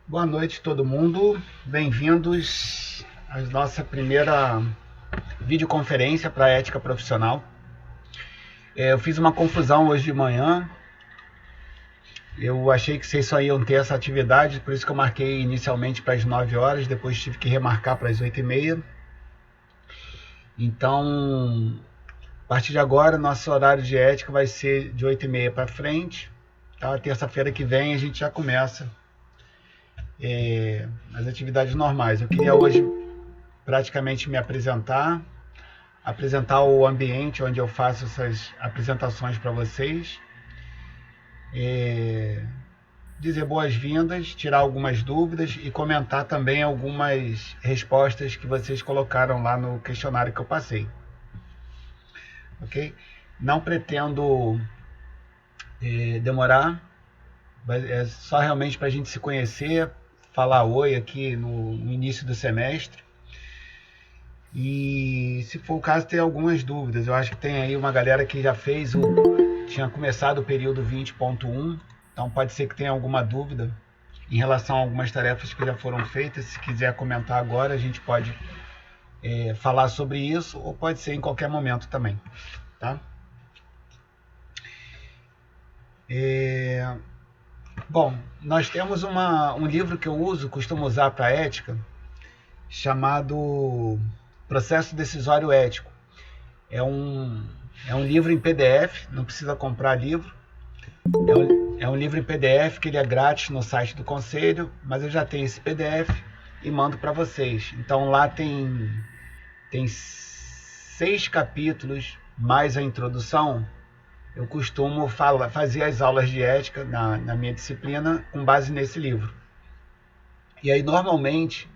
Boa noite, todo mundo. Bem-vindos à nossa primeira videoconferência para a ética profissional. Eu fiz uma confusão hoje de manhã. Eu achei que vocês só iam ter essa atividade, por isso que eu marquei inicialmente para as 9 horas, depois tive que remarcar para as 8h30. Então, a partir de agora, nosso horário de ética vai ser de 8h30 para frente. Tá? Terça-feira que vem a gente já começa as atividades normais. Eu queria hoje praticamente me apresentar o ambiente onde eu faço essas apresentações para vocês, dizer boas-vindas, tirar algumas dúvidas e comentar também algumas respostas que vocês colocaram lá no questionário que eu passei. Ok? Não pretendo demorar, é só realmente para a gente se conhecer, falar oi aqui no início do semestre. E se for o caso, ter algumas dúvidas. Eu acho que tem aí uma galera que já tinha começado o período 20.1, então pode ser que tenha alguma dúvida em relação a algumas tarefas que já foram feitas. Se quiser comentar agora, a gente pode falar sobre isso, ou pode ser em qualquer momento também. Tá? Bom, nós temos um livro que eu costumo usar para ética, chamado Processo Decisório Ético. É um livro em PDF, não precisa comprar livro. É um livro em PDF que ele é grátis no site do Conselho, mas eu já tenho esse PDF e mando para vocês. Então lá tem 6 capítulos mais a introdução. Eu costumo fazer as aulas de ética na minha disciplina com base nesse livro. E aí normalmente,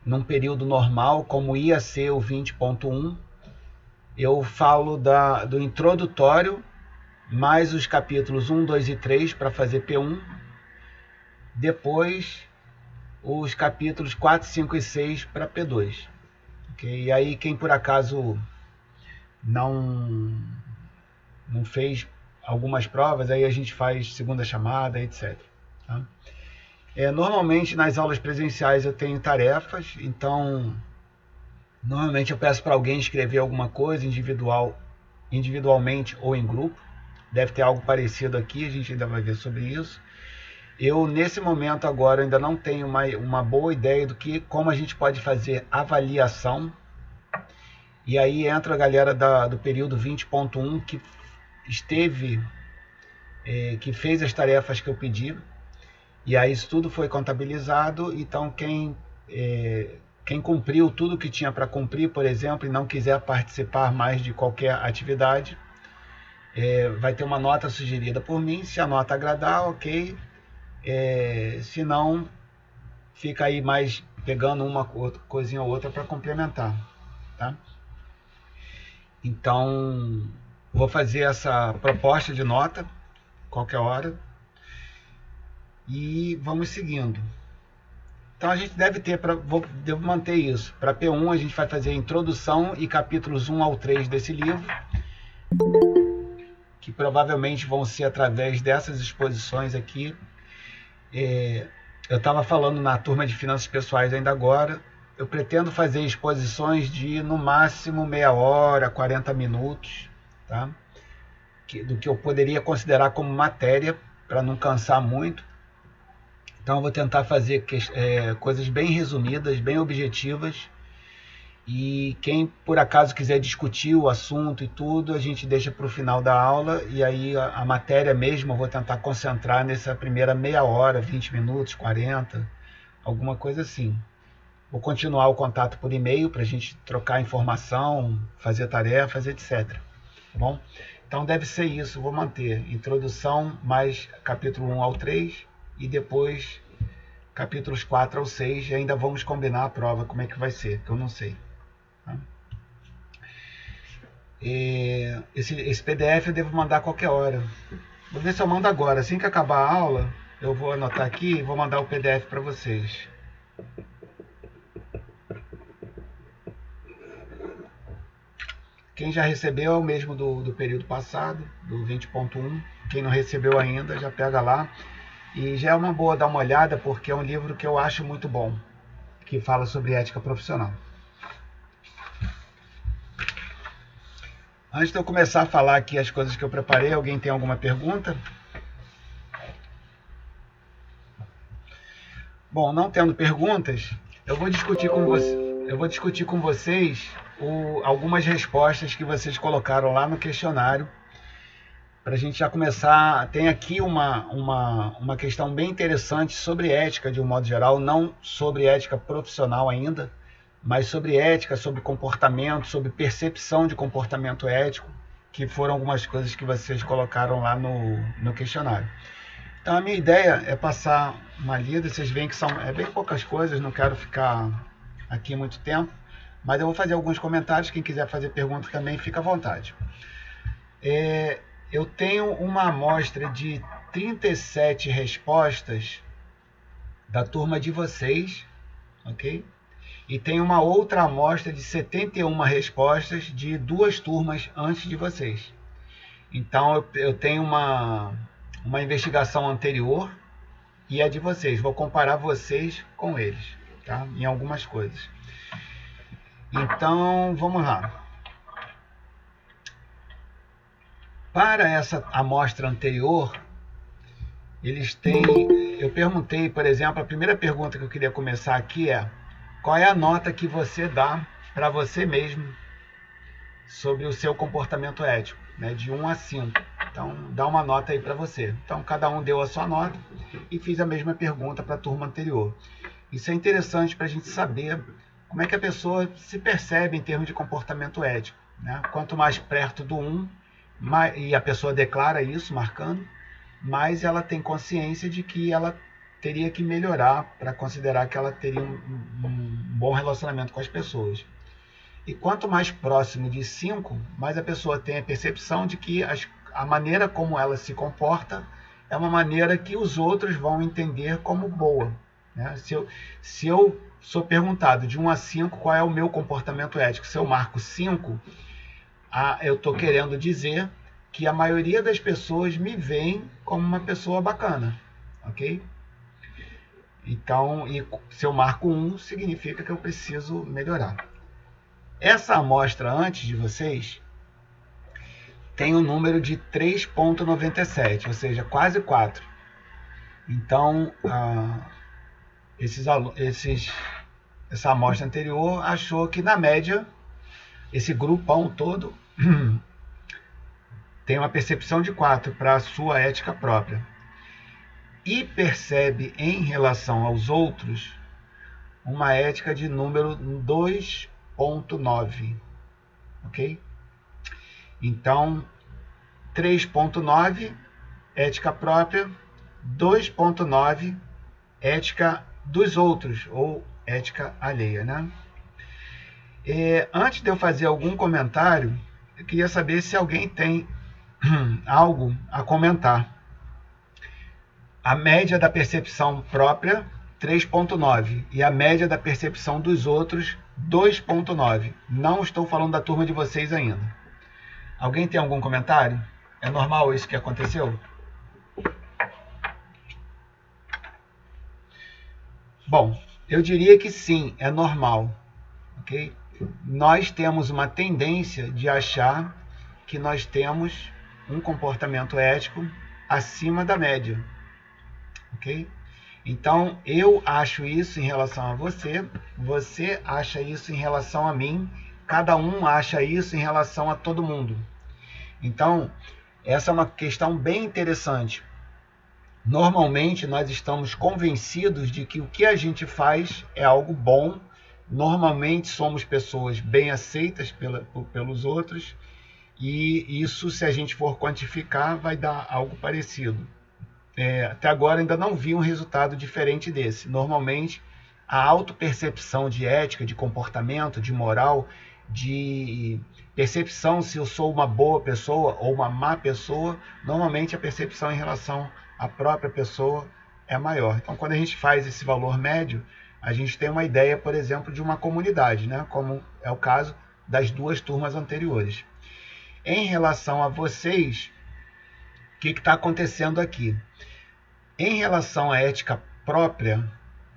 num período normal, como ia ser o 20.1, eu falo do introdutório, mais os capítulos 1, 2 e 3 para fazer P1. Depois, os capítulos 4, 5 e 6 para P2. Okay? E aí, quem por acaso não fez algumas provas, aí a gente faz segunda chamada, etc. Tá? Normalmente, nas aulas presenciais eu tenho tarefas, então normalmente eu peço para alguém escrever alguma coisa individualmente ou em grupo. Deve ter algo parecido aqui, a gente ainda vai ver sobre isso. Eu, nesse momento agora, ainda não tenho uma boa ideia como a gente pode fazer avaliação. E aí entra a galera do período 20.1 que fez as tarefas que eu pedi. E aí isso tudo foi contabilizado. Então quem cumpriu tudo que tinha para cumprir, por exemplo, e não quiser participar mais de qualquer atividade, vai ter uma nota sugerida por mim. Se a nota agradar, ok. Se não, fica aí mais pegando uma coisinha ou outra para complementar. Tá? Então, vou fazer essa proposta de nota qualquer hora e vamos seguindo. Então a gente deve ter, devo manter isso. Para P1 a gente vai fazer a introdução e capítulos 1 ao 3 desse livro, que provavelmente vão ser através dessas exposições aqui. Eu estava falando na turma de finanças pessoais ainda agora. Eu pretendo fazer exposições de no máximo meia hora, 40 minutos, tá? Do que eu poderia considerar como matéria, para não cansar muito. Então eu vou tentar fazer coisas bem resumidas, bem objetivas. E quem por acaso quiser discutir o assunto e tudo, a gente deixa para o final da aula. E aí a matéria mesmo eu vou tentar concentrar nessa primeira meia hora, 20 minutos, 40, alguma coisa assim. Vou continuar o contato por e-mail para a gente trocar informação, fazer tarefas, etc. Tá bom? Então deve ser isso, vou manter introdução mais capítulo 1 ao 3 e depois capítulos 4 ao 6, e ainda vamos combinar a prova, como é que vai ser, que eu não sei. Tá? Esse PDF eu devo mandar a qualquer hora. Vou ver se eu mando agora, assim que acabar a aula, eu vou anotar aqui e vou mandar o PDF para vocês. Quem já recebeu é o mesmo do período passado, do 20.1. Quem não recebeu ainda, já pega lá. E já é uma boa dar uma olhada, porque é um livro que eu acho muito bom, que fala sobre ética profissional. Antes de eu começar a falar aqui as coisas que eu preparei, alguém tem alguma pergunta? Bom, não tendo perguntas, eu vou discutir com vocês algumas respostas que vocês colocaram lá no questionário, para a gente já começar. Tem aqui uma questão bem interessante sobre ética de um modo geral, não sobre ética profissional ainda, mas sobre ética, sobre comportamento, sobre percepção de comportamento ético, que foram algumas coisas que vocês colocaram lá no questionário. Então a minha ideia é passar uma lida, vocês veem que são bem poucas coisas, não quero ficar aqui muito tempo, mas eu vou fazer alguns comentários, quem quiser fazer pergunta também, fica à vontade. Eu tenho uma amostra de 37 respostas da turma de vocês, ok? E tem uma outra amostra de 71 respostas de 2 turmas antes de vocês. Então eu tenho uma investigação anterior e a de vocês. Vou comparar vocês com eles, tá? Em algumas coisas. Então vamos lá. Para essa amostra anterior, eles têm. Eu perguntei, por exemplo, a primeira pergunta que eu queria começar aqui é: qual é a nota que você dá para você mesmo sobre o seu comportamento ético, né, de 1 a 5. Então, dá uma nota aí para você. Então, cada um deu a sua nota e fiz a mesma pergunta para a turma anterior. Isso é interessante para a gente saber como é que a pessoa se percebe em termos de comportamento ético, né? Quanto mais perto do 1, e a pessoa declara isso, marcando, mais ela tem consciência de que ela teria que melhorar para considerar que ela teria um bom relacionamento com as pessoas. E quanto mais próximo de 5, mais a pessoa tem a percepção de que a maneira como ela se comporta é uma maneira que os outros vão entender como boa, né? Se eu sou perguntado de 1 a 5 qual é o meu comportamento ético, se eu marco 5, eu estou querendo dizer que a maioria das pessoas me veem como uma pessoa bacana, ok? Então, se eu marco 1, significa que eu preciso melhorar. Essa amostra antes de vocês tem um número de 3,97, ou seja, quase 4. Então, essa amostra anterior achou que, na média, esse grupão todo tem uma percepção de 4 para a sua ética própria. E percebe, em relação aos outros, uma ética de número 2,9. Ok? Então, 3,9 ética própria, 2,9 ética dos outros, ou ética alheia, né? Antes de eu fazer algum comentário, eu queria saber se alguém tem algo a comentar. A média da percepção própria, 3,9, e a média da percepção dos outros, 2,9. Não estou falando da turma de vocês ainda. Alguém tem algum comentário? É normal isso que aconteceu? Bom, eu diria que sim, é normal. Okay? Nós temos uma tendência de achar que nós temos um comportamento ético acima da média. Ok? Então, eu acho isso em relação a você, você acha isso em relação a mim, cada um acha isso em relação a todo mundo. Então, essa é uma questão bem interessante. Normalmente, nós estamos convencidos de que o que a gente faz é algo bom. Normalmente, somos pessoas bem aceitas pelos outros. E isso, se a gente for quantificar, vai dar algo parecido. Até agora, ainda não vi um resultado diferente desse. Normalmente, a autopercepção de ética, de comportamento, de moral, de percepção se eu sou uma boa pessoa ou uma má pessoa, normalmente a percepção em relação à própria pessoa é maior. Então, quando a gente faz esse valor médio, a gente tem uma ideia, por exemplo, de uma comunidade, né? Como é o caso das 2 turmas anteriores. Em relação a vocês, o que está acontecendo aqui? Em relação à ética própria,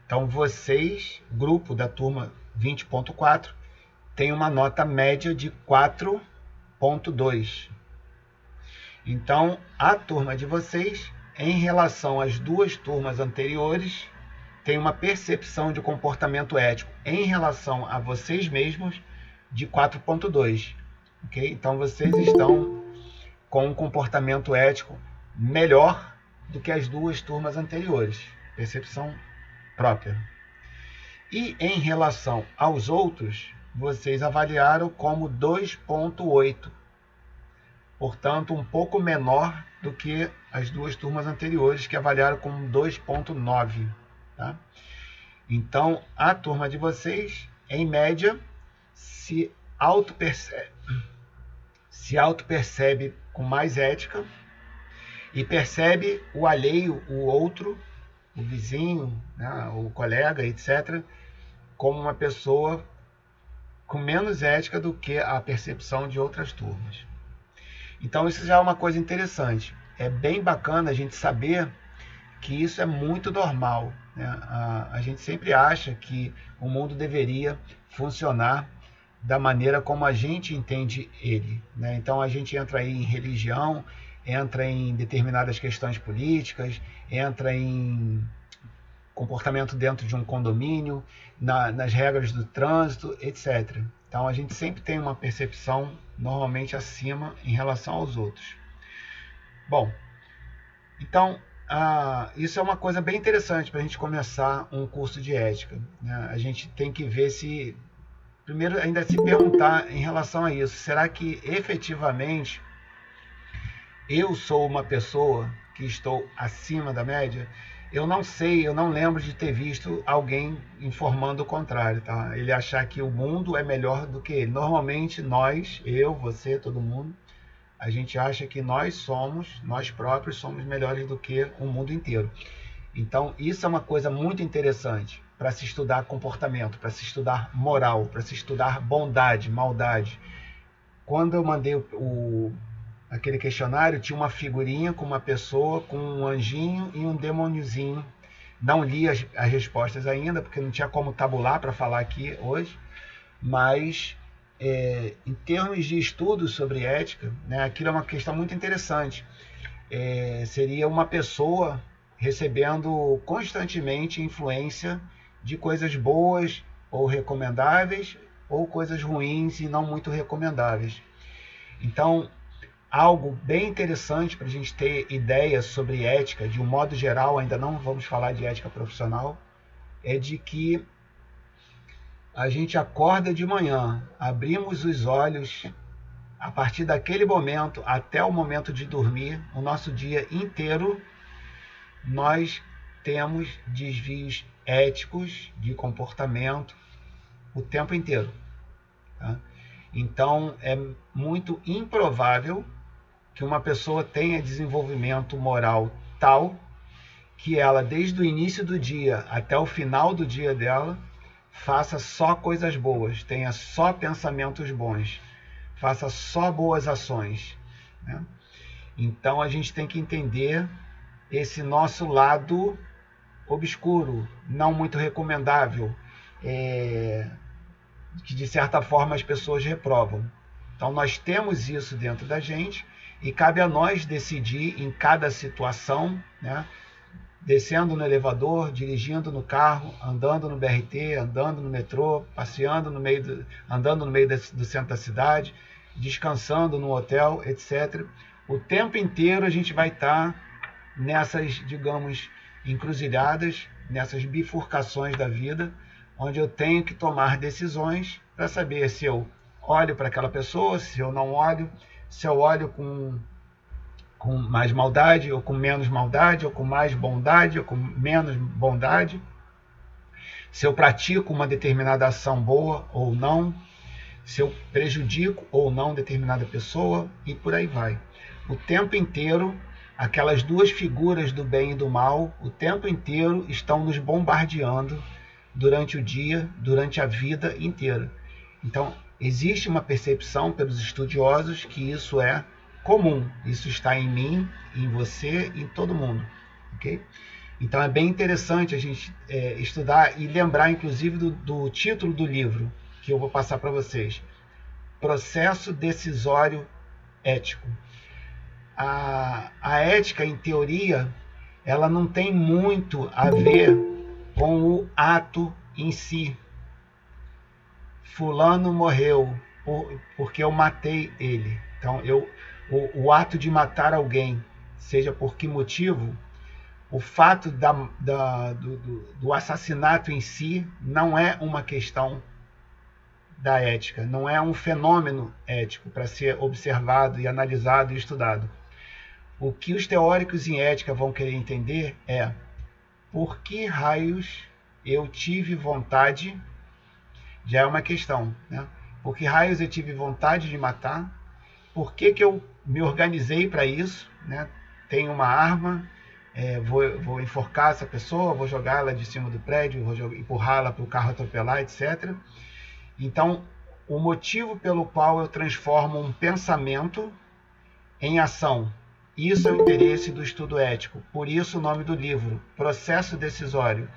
então vocês, grupo da turma 20.4, tem uma nota média de 4.2. Então, a turma de vocês, em relação às duas turmas anteriores, tem uma percepção de comportamento ético em relação a vocês mesmos de 4.2. Okay? Então, vocês estão com um comportamento ético melhor do que as duas turmas anteriores. Percepção própria. E em relação aos outros, vocês avaliaram como 2.8. Portanto, um pouco menor do que as duas turmas anteriores, que avaliaram como 2.9. Tá? Então, a turma de vocês, em média, se auto-percebe com mais ética e percebe o alheio, o outro, o vizinho, né, o colega, etc., como uma pessoa com menos ética do que a percepção de outras turmas. Então isso já é uma coisa interessante. É bem bacana a gente saber que isso é muito normal, né? A gente sempre acha que o mundo deveria funcionar da maneira como a gente entende ele, né? Então a gente entra aí em religião, entra em determinadas questões políticas, entra em comportamento dentro de um condomínio, nas regras do trânsito, etc. Então a gente sempre tem uma percepção normalmente acima em relação aos outros. Bom, então isso é uma coisa bem interessante para a gente começar um curso de ética, né? A gente tem que ver se, primeiro ainda se perguntar em relação a isso, será que efetivamente eu sou uma pessoa que estou acima da média? Eu não sei, eu não lembro de ter visto alguém informando o contrário, tá? Ele achar que o mundo é melhor do que ele. Normalmente nós, eu, você, todo mundo, a gente acha que nós próprios somos melhores do que o mundo inteiro. Então isso é uma coisa muito interessante para se estudar comportamento, para se estudar moral, para se estudar bondade, maldade. Quando eu mandei aquele questionário, tinha uma figurinha com uma pessoa, com um anjinho e um demôniozinho. Não li as respostas ainda, porque não tinha como tabular para falar aqui hoje, mas em termos de estudos sobre ética, né, aquilo é uma questão muito interessante. Seria uma pessoa recebendo constantemente influência de coisas boas ou recomendáveis, ou coisas ruins e não muito recomendáveis. Então, algo bem interessante para a gente ter ideias sobre ética, de um modo geral, ainda não vamos falar de ética profissional, é de que a gente acorda de manhã, abrimos os olhos, a partir daquele momento até o momento de dormir, o nosso dia inteiro, nós temos desvios éticos de comportamento o tempo inteiro. Tá? Então, é muito improvável que uma pessoa tenha desenvolvimento moral tal que ela, desde o início do dia até o final do dia dela, faça só coisas boas, tenha só pensamentos bons, faça só boas ações, né? Então a gente tem que entender esse nosso lado obscuro, não muito recomendável, que de certa forma as pessoas reprovam. Então nós temos isso dentro da gente e cabe a nós decidir em cada situação, né? Descendo no elevador, dirigindo no carro, andando no BRT, andando no metrô, passeando andando no meio do centro da cidade, descansando no hotel, etc. O tempo inteiro a gente vai estar nessas, digamos, encruzilhadas, nessas bifurcações da vida, onde eu tenho que tomar decisões para saber se eu olho para aquela pessoa, se eu não olho, se eu olho com mais maldade, ou com menos maldade, ou com mais bondade, ou com menos bondade, se eu pratico uma determinada ação boa ou não, se eu prejudico ou não determinada pessoa, e por aí vai. O tempo inteiro, aquelas duas figuras do bem e do mal, o tempo inteiro estão nos bombardeando durante o dia, durante a vida inteira. Então, existe uma percepção pelos estudiosos que isso é comum, isso está em mim, em você, em todo mundo, ok? Então é bem interessante a gente estudar e lembrar, inclusive, do título do livro, que eu vou passar para vocês. Processo decisório ético. A ética, em teoria, ela não tem muito a ver com o ato em si. Fulano morreu porque eu matei ele. Então, o ato de matar alguém, seja por que motivo, o fato do assassinato em si não é uma questão da ética, não é um fenômeno ético para ser observado e analisado e estudado. O que os teóricos em ética vão querer entender é por que raios eu tive vontade, já é uma questão, né? Por que raios eu tive vontade de matar? Por que eu me organizei para isso, né? Tenho uma arma, vou enforcar essa pessoa, vou jogá-la de cima do prédio, vou empurrá-la para o carro atropelar, etc. Então, o motivo pelo qual eu transformo um pensamento em ação, isso é o interesse do estudo ético. Por isso o nome do livro, Processo Decisório.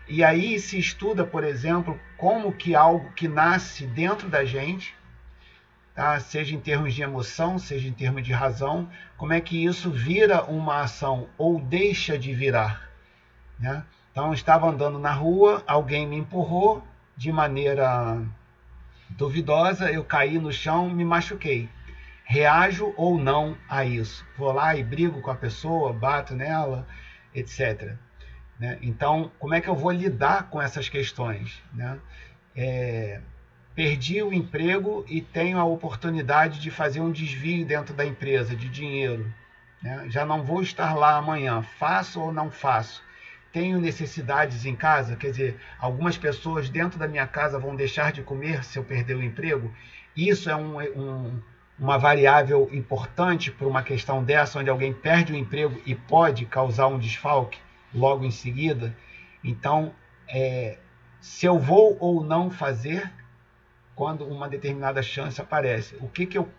E aí se estuda, por exemplo, como que algo que nasce dentro da gente, tá? Seja em termos de emoção, seja em termos de razão, como é que isso vira uma ação ou deixa de virar, né? Então, eu estava andando na rua, alguém me empurrou de maneira duvidosa, eu caí no chão, me machuquei. Reajo ou não a isso? Vou lá e brigo com a pessoa, bato nela, etc. Né? Então, como é que eu vou lidar com essas questões? Né? Perdi o emprego e tenho a oportunidade de fazer um desvio dentro da empresa de dinheiro. Né? Já não vou estar lá amanhã. Faço ou não faço? Tenho necessidades em casa? Quer dizer, algumas pessoas dentro da minha casa vão deixar de comer se eu perder o emprego? Isso é uma variável importante para uma questão dessa, onde alguém perde o emprego e pode causar um desfalque logo em seguida. Então, se eu vou ou não fazer quando uma determinada chance aparece, o que eu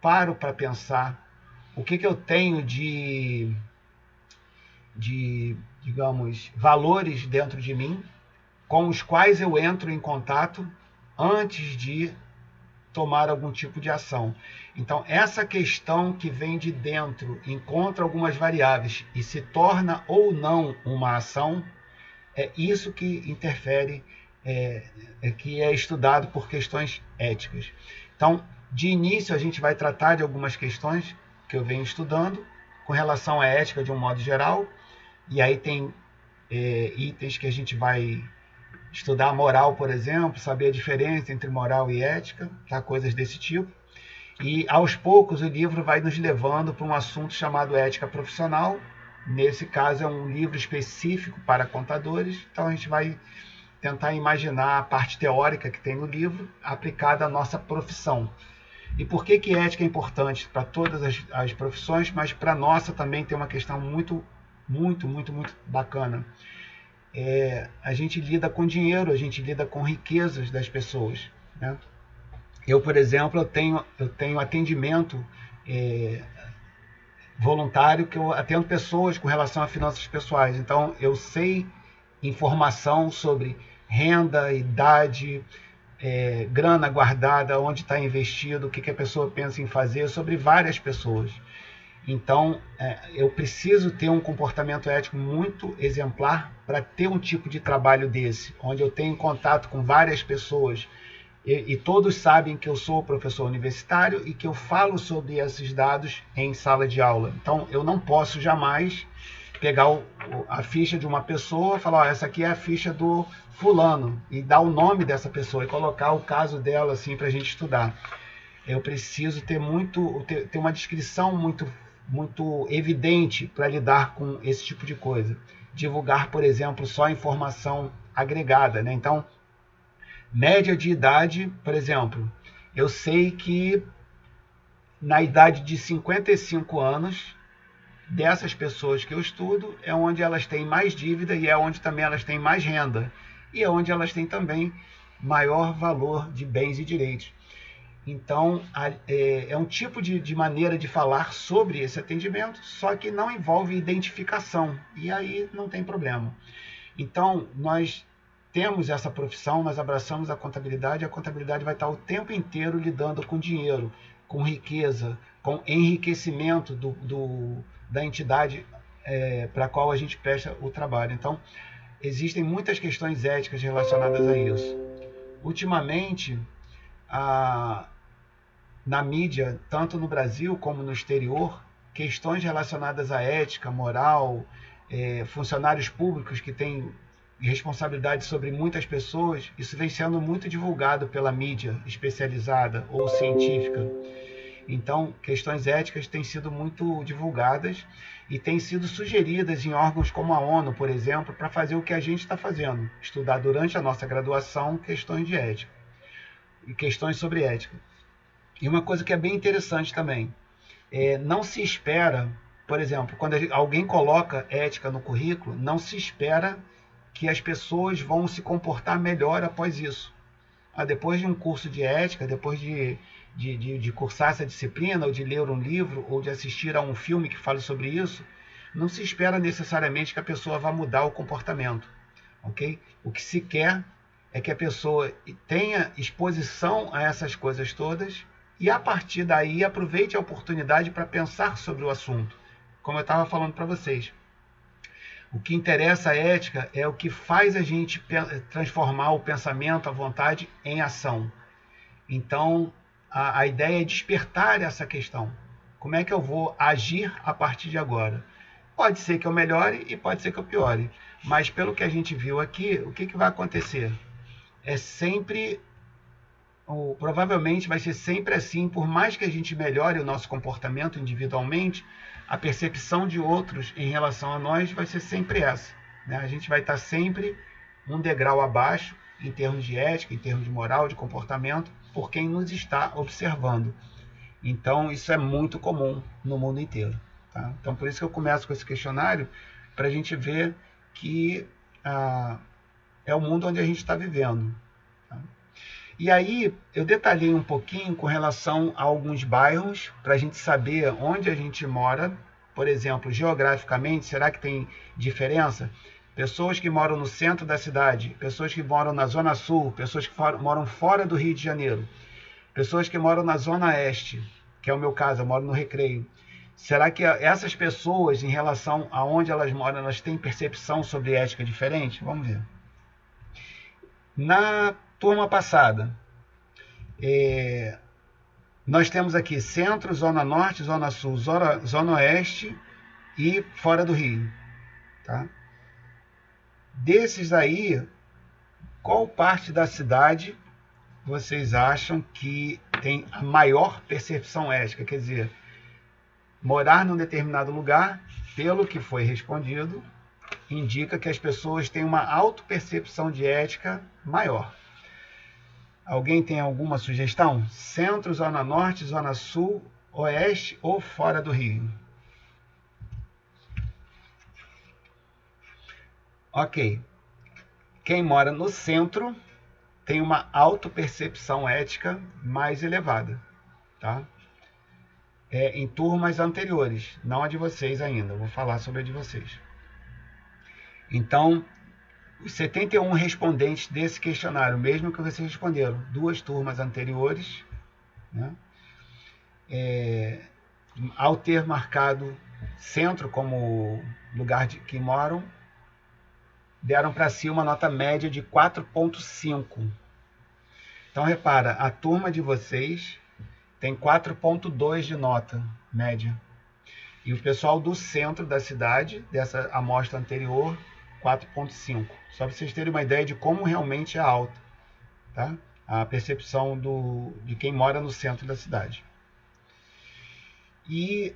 paro para pensar, o que eu tenho de, digamos, valores dentro de mim, com os quais eu entro em contato antes de tomar algum tipo de ação. Então, essa questão que vem de dentro, encontra algumas variáveis e se torna ou não uma ação, é isso que interfere, que é estudado por questões éticas. Então, de início, a gente vai tratar de algumas questões que eu venho estudando com relação à ética de um modo geral, e aí tem itens que a gente vai estudar moral, por exemplo, saber a diferença entre moral e ética, tá? Coisas desse tipo. E, aos poucos, o livro vai nos levando para um assunto chamado ética profissional. Nesse caso, é um livro específico para contadores. Então, a gente vai tentar imaginar a parte teórica que tem no livro aplicada à nossa profissão. E por que ética é importante para todas as profissões, mas para a nossa também tem uma questão muito bacana. A gente lida com dinheiro, a gente lida com riquezas das pessoas, né? Eu, por exemplo, eu tenho atendimento voluntário, que eu atendo pessoas com relação a finanças pessoais. Então, eu sei informação sobre renda, idade, grana guardada, onde está investido, o que a pessoa pensa em fazer, sobre várias pessoas. Então, eu preciso ter um comportamento ético muito exemplar para ter um tipo de trabalho desse, onde eu tenho contato com várias pessoas e todos sabem que eu sou professor universitário e que eu falo sobre esses dados em sala de aula. Então, eu não posso jamais pegar a ficha de uma pessoa e falar, essa aqui é a ficha do fulano, e dar o nome dessa pessoa e colocar o caso dela assim para a gente estudar. Eu preciso ter uma descrição muito evidente para lidar com esse tipo de coisa. Divulgar, por exemplo, só informação agregada, né? Então, média de idade, por exemplo, eu sei que na idade de 55 anos, dessas pessoas que eu estudo, é onde elas têm mais dívida e é onde também elas têm mais renda. E é onde elas têm também maior valor de bens e direitos. Então, é um tipo de maneira de falar sobre esse atendimento, só que não envolve identificação, e aí não tem problema. Então, nós temos essa profissão, nós abraçamos a contabilidade vai estar o tempo inteiro lidando com dinheiro, com riqueza, com enriquecimento da entidade para a qual a gente presta o trabalho. Então, existem muitas questões éticas relacionadas a isso. Ultimamente, na mídia, tanto no Brasil como no exterior, questões relacionadas à ética, moral, funcionários públicos que têm responsabilidade sobre muitas pessoas, isso vem sendo muito divulgado pela mídia especializada ou científica. Então, questões éticas têm sido muito divulgadas e têm sido sugeridas em órgãos como a ONU, por exemplo, para fazer o que a gente está fazendo, estudar durante a nossa graduação questões de ética e questões sobre ética. E uma coisa que é bem interessante também, não se espera, por exemplo, quando alguém coloca ética no currículo, não se espera que as pessoas vão se comportar melhor após isso. Depois de um curso de ética, depois de cursar essa disciplina, ou de ler um livro, ou de assistir a um filme que fale sobre isso, não se espera necessariamente que a pessoa vá mudar o comportamento. Okay? O que se quer é que a pessoa tenha exposição a essas coisas todas e, a partir daí, aproveite a oportunidade para pensar sobre o assunto. Como eu estava falando para vocês. O que interessa a ética é o que faz a gente transformar o pensamento, a vontade, em ação. Então, a ideia é despertar essa questão. Como é que eu vou agir a partir de agora? Pode ser que eu melhore e pode ser que eu piore. Mas, pelo que a gente viu aqui, o que vai acontecer? É sempre, ou provavelmente vai ser sempre assim, por mais que a gente melhore o nosso comportamento individualmente, a percepção de outros em relação a nós vai ser sempre essa. Né? A gente vai estar sempre um degrau abaixo, em termos de ética, em termos de moral, de comportamento, por quem nos está observando. Então, isso é muito comum no mundo inteiro. Tá? Então, por isso que eu começo com esse questionário, para a gente ver que é o mundo onde a gente está vivendo. Tá? E aí, eu detalhei um pouquinho com relação a alguns bairros, para a gente saber onde a gente mora. Por exemplo, geograficamente, será que tem diferença? Pessoas que moram no centro da cidade, pessoas que moram na Zona Sul, pessoas que moram fora do Rio de Janeiro, pessoas que moram na Zona Oeste, que é o meu caso, eu moro no Recreio. Será que essas pessoas, em relação a onde elas moram, elas têm percepção sobre ética diferente? Vamos ver. Na turma passada, nós temos aqui centro, zona norte, zona sul, zona oeste e fora do Rio. Tá? Desses aí, qual parte da cidade vocês acham que tem a maior percepção ética? Quer dizer, morar num determinado lugar, pelo que foi respondido, indica que as pessoas têm uma autopercepção de ética maior. Alguém tem alguma sugestão? Centro, zona norte, zona sul, oeste ou fora do Rio? Ok. Quem mora no centro tem uma autopercepção ética mais elevada, tá? Em turmas anteriores, não a de vocês ainda, eu vou falar sobre a de vocês. Então, os 71 respondentes desse questionário, mesmo que vocês responderam 2 turmas anteriores, né, ao ter marcado centro como lugar que moram, deram para si uma nota média de 4,5. Então, repara, a turma de vocês tem 4,2 de nota média. E o pessoal do centro da cidade, dessa amostra anterior, 4,5. Só para vocês terem uma ideia de como realmente é alta, tá? A percepção de quem mora no centro da cidade. E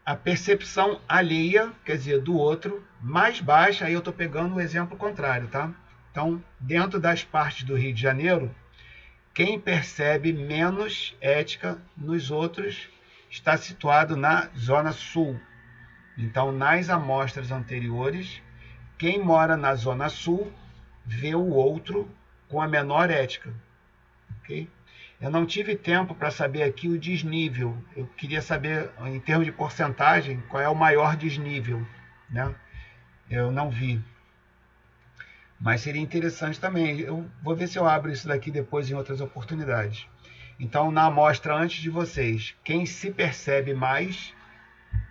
a percepção alheia, quer dizer, do outro, mais baixa, aí eu estou pegando o exemplo contrário, tá? Então, dentro das partes do Rio de Janeiro, quem percebe menos ética nos outros está situado na Zona Sul. Então, nas amostras anteriores, quem mora na Zona Sul vê o outro com a menor ética. Okay? Eu não tive tempo para saber aqui o desnível. Eu queria saber, em termos de porcentagem, qual é o maior desnível, né? Eu não vi. Mas seria interessante também. Eu vou ver se eu abro isso daqui depois em outras oportunidades. Então, na amostra antes de vocês, quem se percebe mais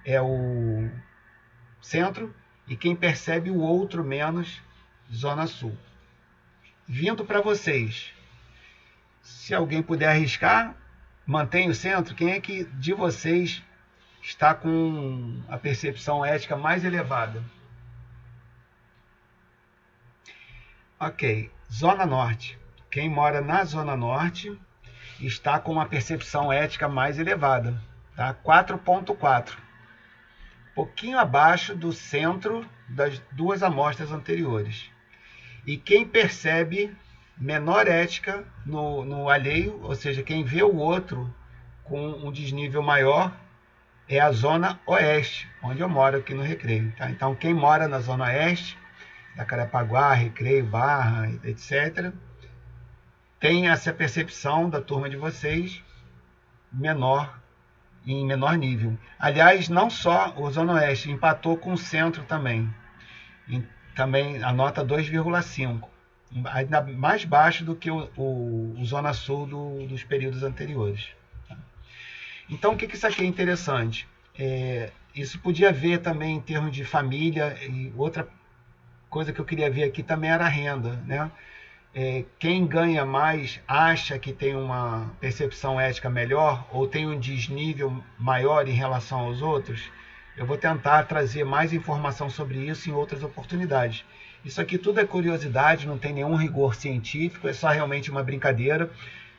é o centro e quem percebe o outro menos, zona sul. Vindo para vocês, se alguém puder arriscar, mantém o centro. Quem é que de vocês está com a percepção ética mais elevada? Ok, Zona Norte. Quem mora na Zona Norte está com uma percepção ética mais elevada, tá? 4,4. Pouquinho abaixo do centro das duas amostras anteriores. E quem percebe menor ética no alheio, ou seja, quem vê o outro com um desnível maior, é a Zona Oeste, onde eu moro aqui no Recreio. Tá? Então, quem mora na Zona Oeste, Jacarepaguá, Recreio, Barra, etc., tem essa percepção da turma de vocês menor, em menor nível. Aliás, não só o Zona Oeste, empatou com o Centro também. Também a nota 2,5. Ainda mais baixo do que o Zona Sul dos períodos anteriores. Então, o que isso aqui é interessante? Isso podia ver também em termos de família, e outra coisa que eu queria ver aqui também era a renda, né? Quem ganha mais acha que tem uma percepção ética melhor ou tem um desnível maior em relação aos outros? Eu vou tentar trazer mais informação sobre isso em outras oportunidades. Isso aqui tudo é curiosidade, não tem nenhum rigor científico, é só realmente uma brincadeira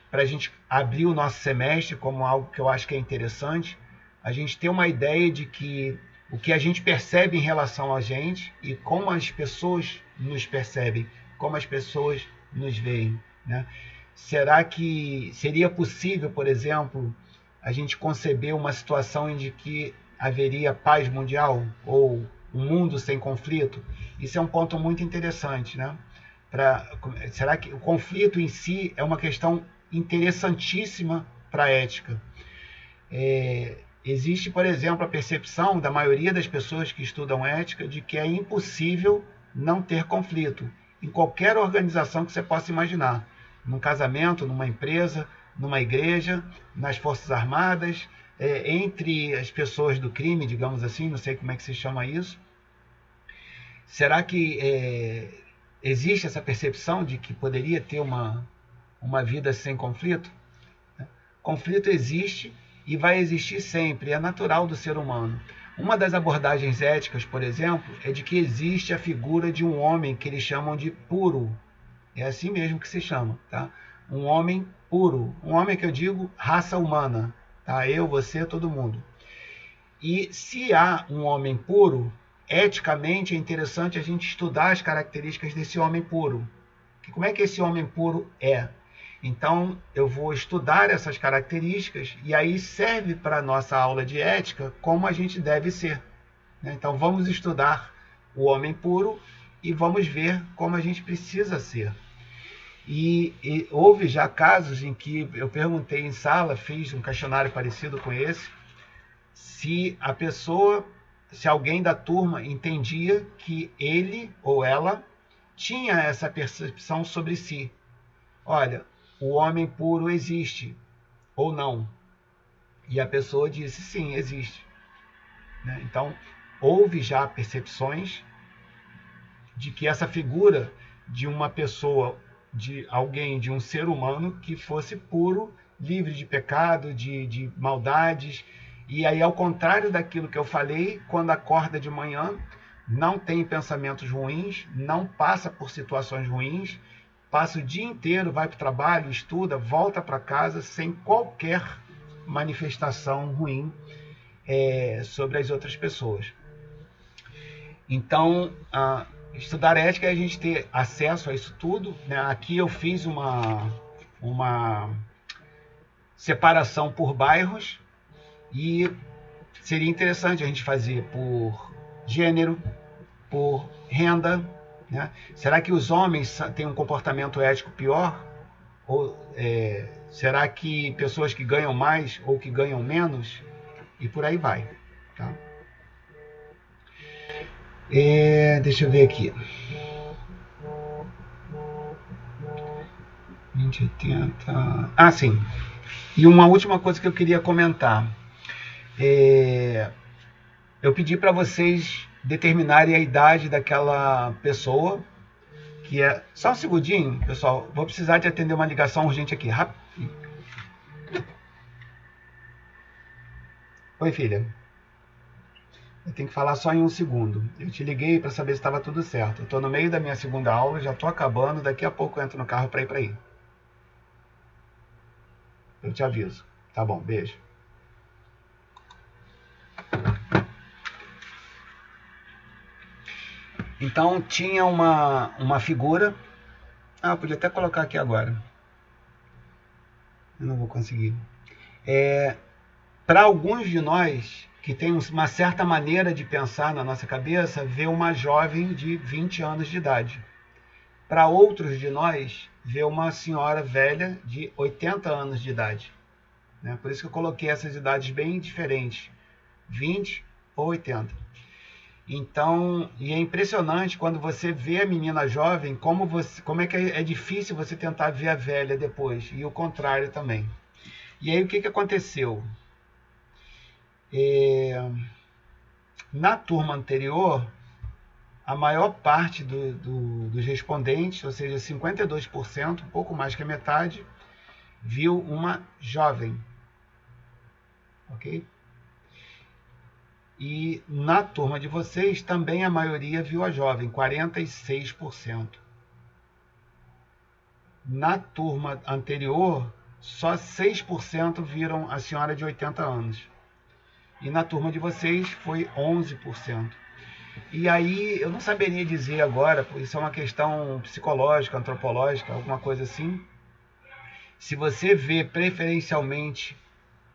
para a gente abrir o nosso semestre como algo que eu acho que é interessante, a gente ter uma ideia de que o que a gente percebe em relação a gente e como as pessoas nos percebem, como as pessoas nos veem, né? Será que seria possível, por exemplo, a gente conceber uma situação em que haveria paz mundial ou um mundo sem conflito? Isso é um ponto muito interessante, né? Será que o conflito em si é uma questão interessantíssima para a ética? Existe, por exemplo, a percepção da maioria das pessoas que estudam ética de que é impossível não ter conflito em qualquer organização que você possa imaginar. Num casamento, numa empresa, numa igreja, nas Forças Armadas, entre as pessoas do crime, digamos assim, não sei como é que se chama isso. Será que existe essa percepção de que poderia ter uma vida sem conflito? Conflito existe e vai existir sempre, é natural do ser humano. Uma das abordagens éticas, por exemplo, é de que existe a figura de um homem que eles chamam de puro. É assim mesmo que se chama, tá? Um homem puro. Um homem que eu digo raça humana, tá? Eu, você, todo mundo. E se há um homem puro, eticamente é interessante a gente estudar as características desse homem puro. Como é que esse homem puro é? Então, eu vou estudar essas características e aí serve para a nossa aula de ética como a gente deve ser. Então, vamos estudar o homem puro e vamos ver como a gente precisa ser. E houve já casos em que eu perguntei em sala, fiz um questionário parecido com esse, se alguém da turma entendia que ele ou ela tinha essa percepção sobre si. Olha, o homem puro existe ou não? E a pessoa disse sim, existe. Então, houve já percepções de que essa figura de uma pessoa, de alguém, de um ser humano que fosse puro, livre de pecado, de maldades. E aí, ao contrário daquilo que eu falei, quando acorda de manhã, não tem pensamentos ruins, não passa por situações ruins, passa o dia inteiro, vai para o trabalho, estuda, volta para casa sem qualquer manifestação ruim sobre as outras pessoas. Então, estudar ética é a gente ter acesso a isso tudo, né? Aqui eu fiz uma separação por bairros e seria interessante a gente fazer por gênero, por renda, né? Será que os homens têm um comportamento ético pior? Ou Será que pessoas que ganham mais ou que ganham menos? E por aí vai. Tá? Deixa eu ver aqui. 2080. Ah, sim. E uma última coisa que eu queria comentar. Eu pedi para vocês determinarem a idade daquela pessoa que é... Só um segundinho, pessoal. Vou precisar de atender uma ligação urgente aqui. Rápido. Oi, filha. Eu tenho que falar só em um segundo. Eu te liguei para saber se estava tudo certo. Eu estou no meio da minha segunda aula, já estou acabando. Daqui a pouco eu entro no carro para ir para aí. Eu te aviso. Tá bom, beijo. Então tinha uma figura. Ah, eu podia até colocar aqui agora. Eu não vou conseguir. Para alguns de nós que tem uma certa maneira de pensar na nossa cabeça, ver uma jovem de 20 anos de idade. Para outros de nós, ver uma senhora velha de 80 anos de idade. Né? Por isso que eu coloquei essas idades bem diferentes, 20 ou 80. Então, e é impressionante quando você vê a menina jovem, como é que é difícil você tentar ver a velha depois, e o contrário também. E aí o que aconteceu? Na turma anterior, a maior parte dos respondentes, ou seja, 52%, um pouco mais que a metade, viu uma jovem. Ok? E na turma de vocês, também a maioria viu a jovem, 46%. Na turma anterior, só 6% viram a senhora de 80 anos. E na turma de vocês foi 11%. E aí eu não saberia dizer agora, porque isso é uma questão psicológica, antropológica, alguma coisa assim. Se você vê preferencialmente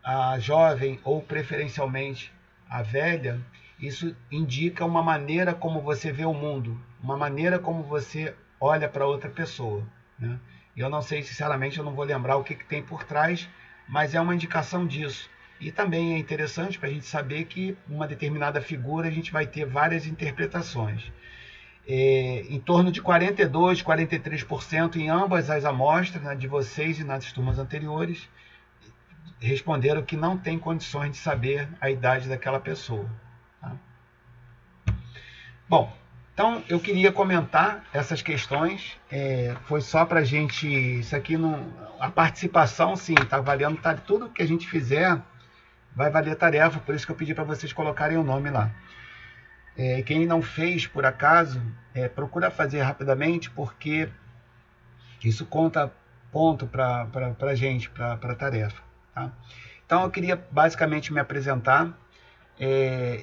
a jovem ou preferencialmente a velha, isso indica uma maneira como você vê o mundo, uma maneira como você olha para outra pessoa. Né? E eu não sei, sinceramente, eu não vou lembrar o que tem por trás, mas é uma indicação disso. E também é interessante para a gente saber que uma determinada figura a gente vai ter várias interpretações. Em torno de 42%, 43% em ambas as amostras, né, de vocês e nas turmas anteriores, responderam que não tem condições de saber a idade daquela pessoa. Tá? Bom, então eu queria comentar essas questões. Foi só para a gente... Isso aqui, a participação, sim, está valendo. Tudo que a gente fizer vai valer tarefa, por isso que eu pedi para vocês colocarem o nome lá. Quem não fez, por acaso, procura fazer rapidamente, porque isso conta ponto para a gente, para a tarefa. Tá? Então eu queria basicamente me apresentar.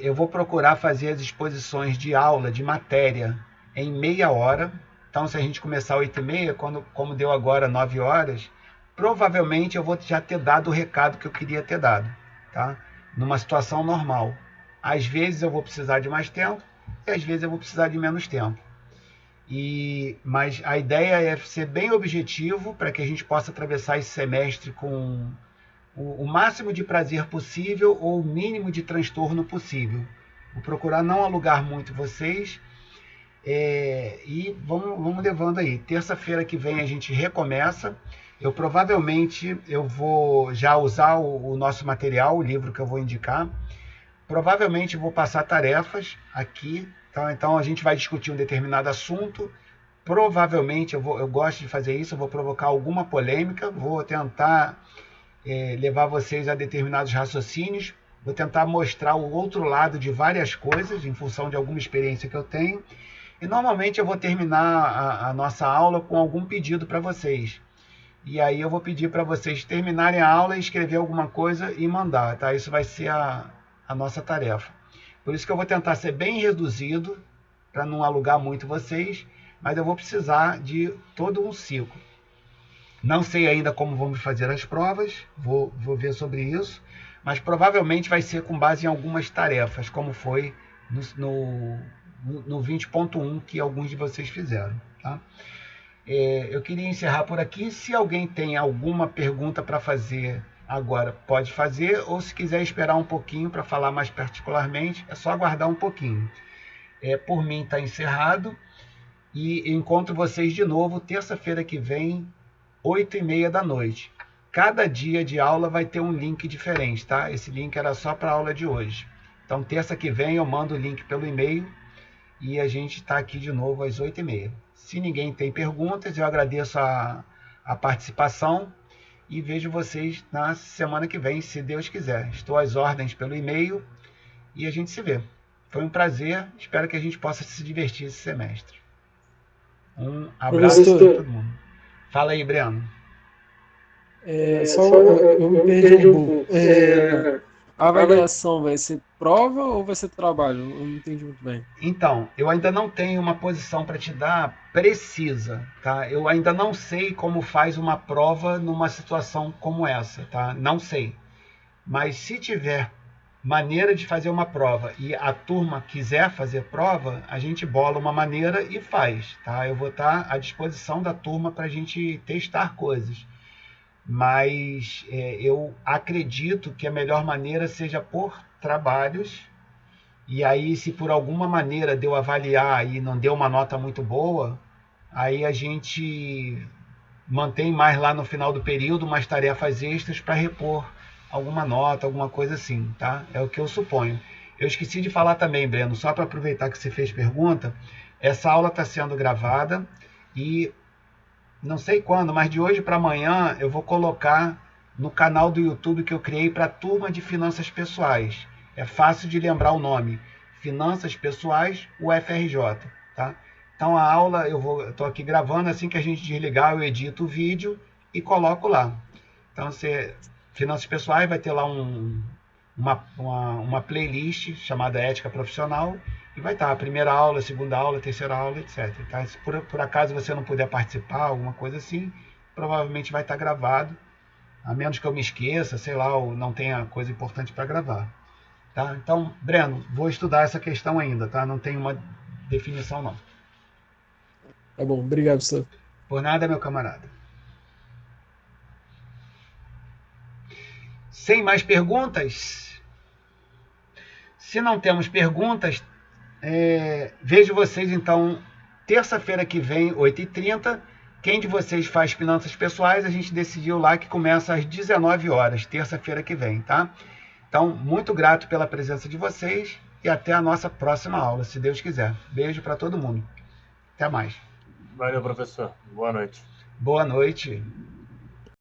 Eu vou procurar fazer as exposições de aula, de matéria, em meia hora. Então se a gente começar às 8h30, como deu agora 9 horas, provavelmente eu vou já ter dado o recado que eu queria ter dado. Tá? Numa situação normal. Às vezes eu vou precisar de mais tempo e às vezes eu vou precisar de menos tempo. Mas a ideia é ser bem objetivo para que a gente possa atravessar esse semestre com o máximo de prazer possível ou o mínimo de transtorno possível. Vou procurar não alugar muito vocês e vamos levando aí. Terça-feira que vem a gente recomeça. Eu provavelmente vou já usar o nosso material, o livro que eu vou indicar. Provavelmente vou passar tarefas aqui. Então a gente vai discutir um determinado assunto. Provavelmente eu gosto de fazer isso, eu vou provocar alguma polêmica, vou tentar levar vocês a determinados raciocínios, vou tentar mostrar o outro lado de várias coisas, em função de alguma experiência que eu tenho. E normalmente eu vou terminar a nossa aula com algum pedido para vocês. E aí eu vou pedir para vocês terminarem a aula e escrever alguma coisa e mandar, tá? Isso vai ser a nossa tarefa. Por isso que eu vou tentar ser bem reduzido, para não alugar muito vocês, mas eu vou precisar de todo um ciclo. Não sei ainda como vamos fazer as provas, vou ver sobre isso, mas provavelmente vai ser com base em algumas tarefas, como foi no 20.1 que alguns de vocês fizeram. Tá? Eu queria encerrar por aqui. Se alguém tem alguma pergunta para fazer agora, pode fazer, ou se quiser esperar um pouquinho para falar mais particularmente, é só aguardar um pouquinho. Por mim está encerrado e encontro vocês de novo terça-feira que vem, 8h30 da noite. Cada dia de aula vai ter um link diferente, tá? Esse link era só para a aula de hoje. Então, terça que vem eu mando o link pelo e-mail e a gente está aqui de novo às 8h30. Se ninguém tem perguntas, eu agradeço a participação e vejo vocês na semana que vem, se Deus quiser. Estou às ordens pelo e-mail e a gente se vê. Foi um prazer, espero que a gente possa se divertir esse semestre. Um abraço para todo mundo. Fala aí, Breno. Eu me perdi um pouco. A avaliação vai ser prova ou vai ser trabalho? Eu não entendi muito bem. Então, eu ainda não tenho uma posição para te dar precisa, tá? Eu ainda não sei como faz uma prova numa situação como essa, tá? Não sei. Mas se tiver maneira de fazer uma prova e a turma quiser fazer prova, a gente bola uma maneira e faz, tá? Eu vou estar à disposição da turma para a gente testar coisas. Mas eu acredito que a melhor maneira seja por trabalhos. E aí, se por alguma maneira deu avaliar e não deu uma nota muito boa, aí a gente mantém mais lá no final do período umas tarefas extras para repor alguma nota, alguma coisa assim, tá? É o que eu suponho. Eu esqueci de falar também, Breno, só para aproveitar que você fez pergunta, essa aula está sendo gravada e não sei quando, mas de hoje para amanhã eu vou colocar no canal do YouTube que eu criei para a turma de finanças pessoais. É fácil de lembrar o nome. Finanças Pessoais UFRJ, tá? Então a aula eu estou aqui gravando, assim que a gente desligar eu edito o vídeo e coloco lá. Então Finanças Pessoais vai ter lá uma playlist chamada Ética Profissional e vai estar a primeira aula, a segunda aula, a terceira aula, etc. Tá? Se por acaso você não puder participar, alguma coisa assim, provavelmente vai estar gravado, a menos que eu me esqueça, sei lá, ou não tenha coisa importante para gravar. Tá? Então, Breno, vou estudar essa questão ainda, tá? Não tem uma definição não. Tá bom, obrigado, professor. Por nada, meu camarada. Sem mais perguntas? Se não temos perguntas, vejo vocês então terça-feira que vem, 8h30. Quem de vocês faz finanças pessoais, a gente decidiu lá que começa às 19 horas, terça-feira que vem, tá? Então, muito grato pela presença de vocês e até a nossa próxima aula, se Deus quiser. Beijo para todo mundo. Até mais. Valeu, professor. Boa noite. Boa noite.